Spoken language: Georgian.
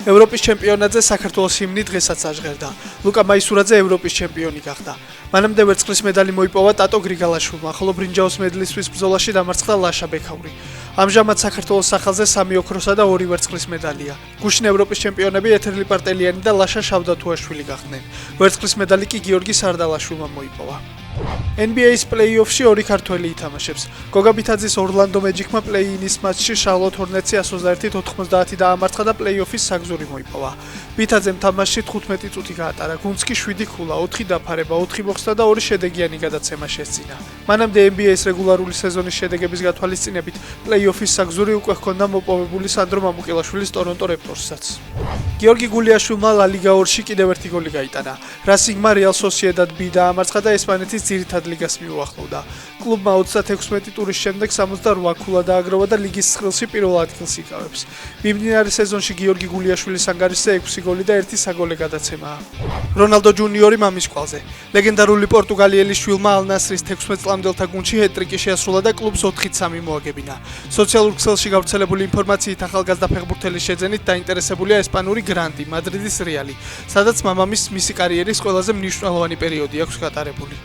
ევროპის ჩემპიონატზე საქართველოს ჰიმნი დღესაც აჟღერდა. ლუკა მაისურაძე ევროპის ჩემპიონი გახდა. მანამდე ვერცხლის medali მოიპოვა ტატო გრიგალაშვილმა, ხოლო ბრინჯაოს მედლისთვის ბრძოლაში დამარცხდა ლაშა ბექაური. ამჟამად საქართველოს სახელზე 3 ოქროსა და 2 ვერცხლის medaliა. გუშინ ევროპის ჩემპიონები ეთერლი პარტელიანი და ლაშა შავდათუაშვილი გახდნენ. ვერცხლის medali კი გიორგი სარდალაშვილმა მოიპოვა. NBA-ის პლეი-ოფში 2 ქართველი ითამაშებს. გოგა ბითაძის ორლანდო მეჯიკმა პლეი-ინის მატჩში შარლოტ ჰორნეტსი 121-90 დაამარცხა და პლეი-ოფის საგზური მოიპოვა. ბითაძემ თამაშში 15 წუთი გაატარა, გუნდს კი 7 ქულა, 4 დაფარება, 4 მოხსნა და 2 შედეგიანი გადაცემა შესწინა. მანამდე NBA-ის რეგულარული სეზონის შედეგების გათვალისწინებით პლეი-ოფის საგზური უკვე ჰქონდა მოპოვებული სანდრო მამუკელაშვილის ტორონტო რეპტორსაც. გიორგი გულიაშვილმა ლა ლიგა 2-ში კიდევ ერთი გოლი გაიტანა. რასინგმა რეალ სოსიედად B დაამარცხა და ესპანეთის ძირითად ლიგას მიუახლოვდა. კლუბმა 36 ტურის შემდეგ 68 ქულა დააგროვა და ლიგის ცხრილში პირველ ადგილს იკავებს. მიმდინარე სეზონში გიორგი გულიაშვილის ანგარიშზე 6 გოლი და 1 საგოლე გადაცემაა. რონალდო ჯუნიორი მამის კვალზე. ლეგენდარული პორტუგალიელის შვილმა ალ ნასრის 16 წლამდელთა გუნდში ჰეტ-ტრიკი შეასრულა და კლუბს 4-3 მოაგებინა. სოციალურ ქსელში გავრცელებული ინფორმაციით ახალგაზრდა ფეხბურთელის შეძენით დაინტერესებულია ესპანური გრანდი მადრიდის რეალი, სადაც მამამისს მისი კარიერის ყველაზე მნიშვნელოვანი პერიოდი აქვს გატარებული.